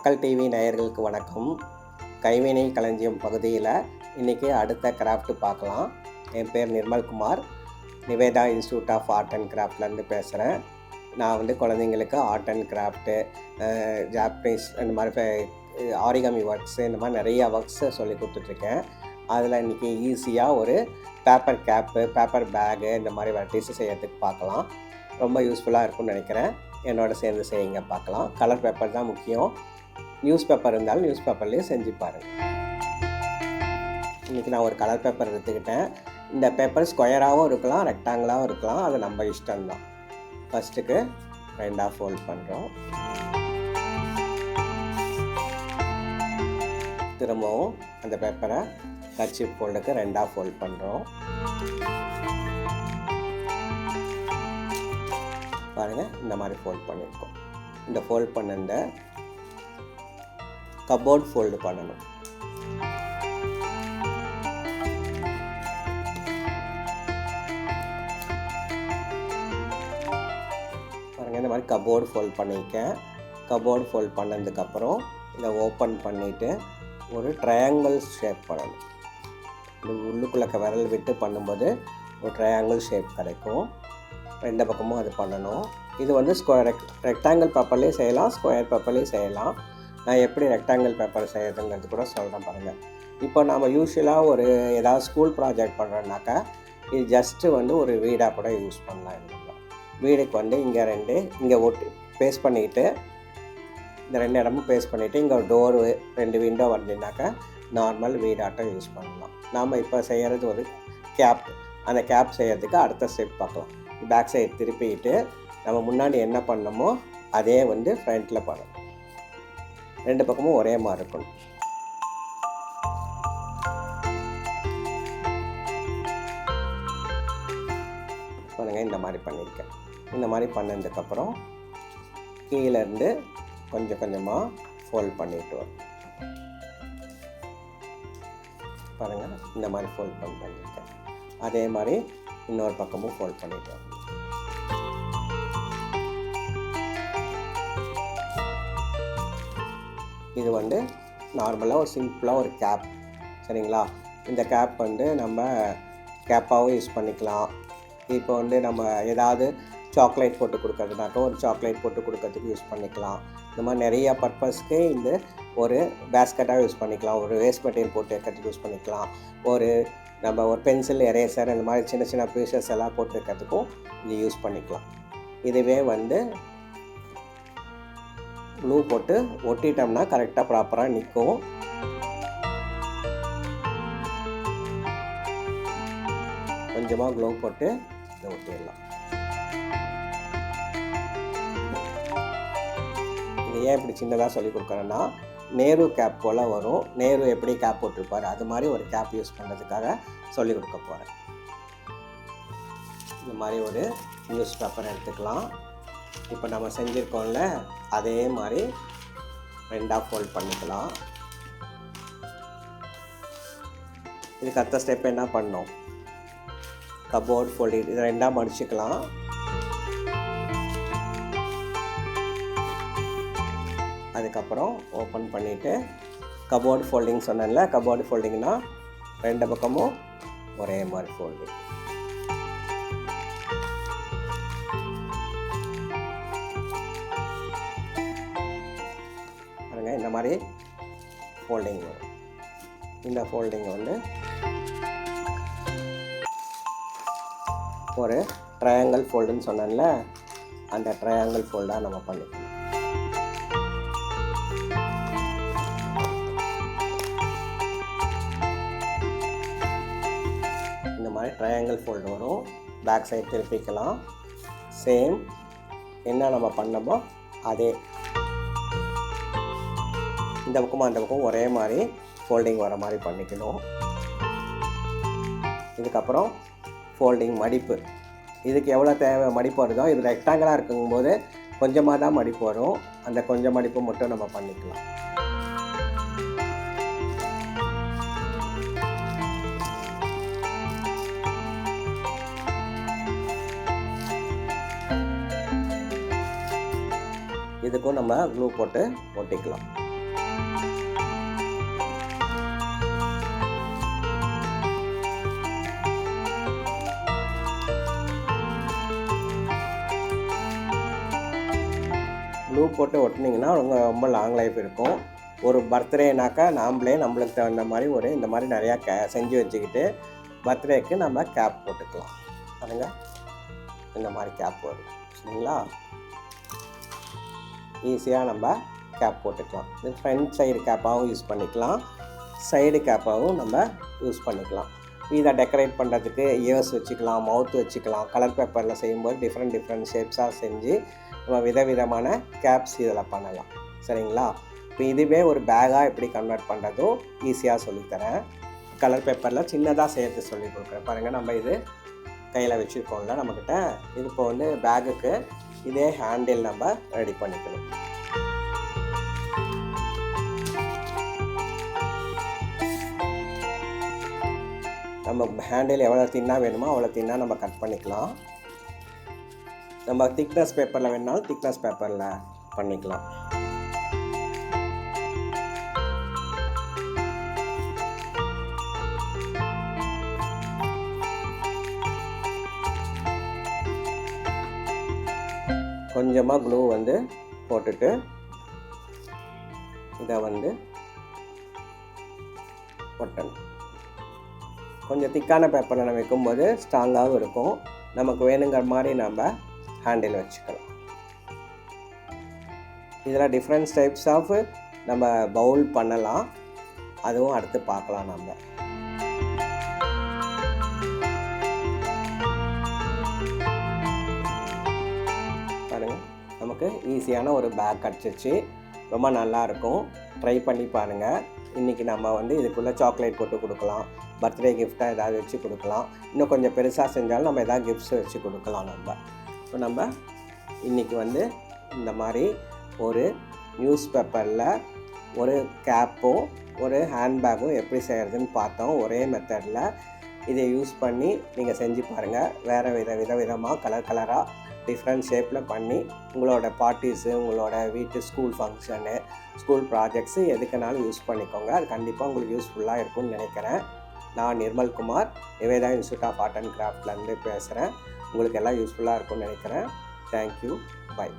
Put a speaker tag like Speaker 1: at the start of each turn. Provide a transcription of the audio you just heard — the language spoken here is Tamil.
Speaker 1: மக்கள் டிவி நேயர்களுக்கு வணக்கம். கைவினை களஞ்சியம் பகுதியில் இன்றைக்கி அடுத்த கிராஃப்ட் பார்க்கலாம். என் பேர் Nirmalkumar, Niveda institute of art and கிராஃப்ட்லேருந்து பேசுகிறேன். நான் குழந்தைங்களுக்கு ஆர்ட் அண்ட் கிராஃப்ட்டு, ஜாப்பனீஸ் இந்த மாதிரி ஆரிகமி ஒர்க்ஸு, இந்த மாதிரி நிறையா ஒர்க்ஸை சொல்லி கொடுத்துட்ருக்கேன். அதில் இன்றைக்கி ஈஸியாக ஒரு பேப்பர் கேப்பு, பேப்பர் பேகு இந்த மாதிரி வெரைட்டிஸ் செய்யறதுக்கு பார்க்கலாம். ரொம்ப யூஸ்ஃபுல்லாக இருக்கும்னு நினைக்கிறேன். என்னோட சேர்ந்து செய்யுங்க பார்க்கலாம். கலர் பேப்பர் தான் முக்கியம். நியூஸ் பேப்பர் இருந்தாலும் நியூஸ் பேப்பர்லேயே செஞ்சு பாருங்கள். இன்றைக்கி நான் ஒரு கலர் பேப்பர் எடுத்துக்கிட்டேன். இந்த பேப்பர் ஸ்கொயராகவும் இருக்கலாம், ரெக்டாங்கிளாகவும் இருக்கலாம், அது நம்ம இஷ்டம்தான். ஃபஸ்ட்டுக்கு 2 ஃபோல்ட் பண்ணுறோம். திரும்பவும் அந்த பேப்பரை கர்ச்சீஃப் ஃபோல்டுக்கு 2 ஃபோல்ட் பண்ணுறோம். பாருங்கள், இந்த மாதிரி ஃபோல்ட் பண்ணியிருக்கோம். இந்த ஃபோல்ட் பண்ண இந்த கபோர்ட் ஃபோல்டு பண்ணணும். பாருங்கள், இந்த மாதிரி கபோர்டு ஃபோல்ட் பண்ணியிருக்கேன். கபோர்டு ஃபோல்ட் பண்ணதுக்கப்புறம் இதை ஓப்பன் பண்ணிவிட்டு ஒரு ட்ரையாங்கிள் ஷேப் பண்ணணும். இந்த உள்ளுக்குள்ளே விரல் விட்டு பண்ணும்போது ஒரு ட்ரையாங்கிள் ஷேப் கிடைக்கும். 2 பக்கமும் அது பண்ணணும். இது ஸ்கொயர் ரெக்டாங்கிள் பேப்பர்லேயே செய்யலாம், ஸ்கொயர் பேப்பர்லேயும் செய்யலாம். நான் எப்படி ரெக்டாங்கிள் பேப்பர் செய்யறதுங்கிறது கூட சொல்கிறேன் பாருங்கள். இப்போ நம்ம யூஸ்வலாக ஒரு ஏதாவது ஸ்கூல் ப்ராஜெக்ட் பண்ணுறோன்னாக்கா இது ஜஸ்ட்டு ஒரு வீடாக கூட யூஸ் பண்ணலாம். வீடுக்கு இங்கே 2 இங்கே ஒட்டி பேஸ்ட் பண்ணிக்கிட்டு, இந்த 2 இடமும் பேஸ்ட் பண்ணிவிட்டு இங்கே ஒரு டோரு 2 விண்டோ வந்தீங்கன்னாக்கா நார்மல் வீடாட்டம் யூஸ் பண்ணலாம். நாம் இப்போ செய்கிறது ஒரு கேப். அந்த கேப் செய்கிறதுக்கு அடுத்த ஸ்டெப் பார்க்கலாம். பேக் சைடு திருப்பிக்கிட்டு நம்ம முன்னாடி என்ன பண்ணணுமோ அதே ஃப்ரண்ட்டில் பண்ணணும். 2 பக்கமும் ஒரே மாதிரி இருக்கணும். பாருங்கள், இந்த மாதிரி பண்ணியிருக்கேன். இந்த மாதிரி பண்ணதுக்கப்புறம் கீழேருந்து கொஞ்சம் கொஞ்சமாக ஃபோல்ட் பண்ணிட்டு வரும். பாருங்கள், இந்த மாதிரி ஃபோல்ட் பண்ணியிருக்கேன். அதே மாதிரி இன்னொரு பக்கமும் ஃபோல்ட் பண்ணிட்டு வரும். இது நார்மலாக ஒரு சிம்பிளாக ஒரு கேப், சரிங்களா? இந்த கேப் நம்ம கேப்பாகவும் யூஸ் பண்ணிக்கலாம். இப்போ நம்ம ஏதாவது சாக்லேட் போட்டு கொடுக்கறதுனாக்கா ஒரு சாக்லேட் போட்டு கொடுக்கறதுக்கு யூஸ் பண்ணிக்கலாம். இந்த மாதிரி நிறையா பர்பஸ்க்கு இந்த ஒரு பேஸ்கெட்டாக யூஸ் பண்ணிக்கலாம். ஒரு வேஸ்ட் மெட்டீரியல் போட்டு வைக்கிறதுக்கு யூஸ் பண்ணிக்கலாம். நம்ம ஒரு பென்சில், எரேசர் இந்த மாதிரி சின்ன சின்ன பீசஸ் எல்லாம் போட்டு வைக்கிறதுக்கும் இது யூஸ் பண்ணிக்கலாம். இதுவே க்ளூ போட்டு ஒட்டிட்டோம்னா கரெக்டாக ப்ராப்பராக நிற்கும். கொஞ்சமாக க்ளூ போட்டு இதை ஒட்டிடலாம். இது ஏன் இப்படி சின்னதாக சொல்லி கொடுக்குறேன்னா, நேரு கேப் போல் வரும். நேரு எப்படி கேப் போட்டிருப்பார் அது மாதிரி ஒரு கேப் யூஸ் பண்ணுறதுக்காக சொல்லி கொடுக்க போகிறேன். இந்த மாதிரி ஒரு நியூஸ் பேப்பர் எடுத்துக்கலாம். இப்போ நம்ம செஞ்சுருக்கோம்ல அதே மாதிரி 2 ஃபோல்ட் பண்ணிக்கலாம். இதுக்கு அடுத்த ஸ்டெப் என்ன பண்ணோம்? கபோர்ட் ஃபோல்டு இது 2 மடிச்சுக்கலாம். அதுக்கப்புறம் ஓப்பன் பண்ணிவிட்டு கபோர்டு ஃபோல்டிங் சொன்னேன்ல, கபோர்டு ஃபோல்டிங்னால் 2 பக்கமும் ஒரே மாதிரி ஃபோல்டிங். பாருங்க, இந்த மாதிரி ஃபோல்டிங் வரும். இந்த ஃபோல்டிங் ஒரு ட்ரையாங்கிள் ஃபோல்டுன்னு சொன்னேன்ல, அந்த ட்ரையாங்கிள் ஃபோல்டாக நம்ம பண்ணிக்கணும். இந்த மாதிரி ட்ரையாங்கிள் ஃபோல்டு வரும். பேக் சைடு திருப்பிக்கலாம். சேம் என்ன நம்ம பண்ணமோ அதே இந்த பக்கமும் அந்த பக்கம் ஒரே மாதிரி ஃபோல்டிங் வர மாதிரி பண்ணிக்கணும். இதுக்கப்புறம் ஃபோல்டிங் மடிப்பு. இதுக்கு எவ்வளோ தேவை மடிப்பு வருதோ, இது ரெக்டாங்கிளாக இருக்கும்போது கொஞ்சமாக தான் மடிப்பு வரும். அந்த கொஞ்சம் மடிப்பு மட்டும் நம்ம பண்ணிக்கலாம். இதுக்கும் நம்ம க்ளூ போட்டு ஒட்டிக்கலாம். க்ளூ போட்டு ஒட்டினீங்கன்னா ரொம்ப லாங் லைஃப் இருக்கும். ஒரு பர்த்டேனாக்கா நம்மளுக்கு தகுந்த மாதிரி இந்த மாதிரி நிறையா செஞ்சு வச்சுக்கிட்டு பர்த்டேக்கு நம்ம கேப் போட்டுக்கலாம். பாருங்கள், இந்த மாதிரி கேப் வரும். சரிங்களா? ஈஸியாக நம்ம கேப் போட்டுக்கலாம். இது ஃப்ரண்ட் சைடு கேப்பாகவும் யூஸ் பண்ணிக்கலாம், சைடு கேப்பாகவும் நம்ம யூஸ் பண்ணிக்கலாம். இதை டெக்கரேட் பண்ணுறதுக்கு இயர்ஸ் வச்சுக்கலாம், மவுத் வச்சுக்கலாம். கலர் பேப்பரில் செய்யும்போது டிஃப்ரெண்ட் ஷேப்ஸாக செஞ்சு நம்ம விதவிதமான கேப்ஸ் இதில் பண்ணலாம். சரிங்களா? இப்போ இதுவே ஒரு பேக்காக எப்படி கன்வெர்ட் பண்ணுறதும் ஈஸியாக சொல்லித்தரேன். கலர் பேப்பரில் சின்னதாக சேர்த்து சொல்லி கொடுக்குறேன். பாருங்கள், நம்ம இது கையில் வச்சுருக்கோம்ல நம்மக்கிட்ட. இது இப்போ வந்து பேக்குக்கு இதே ஹேண்டில் நம்ம ரெடி பண்ணிக்கணும். நம்ம ஹேண்டில் எவ்வளோ தின்னாக வேணுமோ அவ்வளோ தின்னாக நம்ம கட் பண்ணிக்கலாம். நம்ம திக்னஸ் பேப்பரில் வேணுனாலும் திக்னஸ் பேப்பரில் பண்ணிக்கலாம். கொஞ்சமாக க்ளூ வந்து போட்டுட்டு இதை வந்து ஒட்டணும். கொஞ்சம் திக்கான பேப்பரில் நம்ம வைக்கும்போது ஸ்ட்ராங்காகவும் இருக்கும். நமக்கு வேணுங்கிற மாதிரி நம்ம ஹேண்டில் வச்சுக்கலாம். இதில் டிஃப்ரெண்ட் டைப்ஸ் ஆஃப் நம்ம பவுல் பண்ணலாம். அதுவும் அடுத்து பார்க்கலாம். நம்ம பாருங்கள், நமக்கு ஈஸியான ஒரு பேக் கிடச்சிச்சு. ரொம்ப நல்லாயிருக்கும். ட்ரை பண்ணி பாருங்கள். இன்றைக்கி நம்ம வந்து இதுக்குள்ளே சாக்லேட் போட்டு கொடுக்கலாம், பர்த்டே கிஃப்டாக ஏதாவது வச்சு கொடுக்கலாம். இன்னும் கொஞ்சம் பெருசாக செஞ்சாலும் நம்ம எதாவது கிஃப்ட்ஸ் வச்சு கொடுக்கலாம். இப்போ நம்ம இன்றைக்கி வந்து இந்த மாதிரி ஒரு நியூஸ் பேப்பரில் ஒரு கேப்பும் ஒரு ஹேண்ட்பேக்கும் எப்படி செய்கிறதுன்னு பார்த்தோம். ஒரே மெத்தடில் இதை யூஸ் பண்ணி நீங்கள் செஞ்சு பாருங்கள். வேறு விதமாக கலராக டிஃப்ரெண்ட் ஷேப்பில் பண்ணி உங்களோட பார்ட்டிஸு, உங்களோட வீட்டு ஸ்கூல் ஃபங்க்ஷனு, ஸ்கூல் ப்ராஜெக்ட்ஸு எதுக்குனாலும் யூஸ் பண்ணிக்கோங்க. அது கண்டிப்பாக உங்களுக்கு யூஸ்ஃபுல்லாக இருக்கும்னு நினைக்கிறேன். நான் Nirmalkumar, Niveda institute of art and கிராஃப்ட்லேருந்து பேசுகிறேன். உங்களுக்கு எல்லாம் யூஸ்ஃபுல்லாக இருக்கும்னு நினைக்கிறேன். தேங்க்யூ. பை.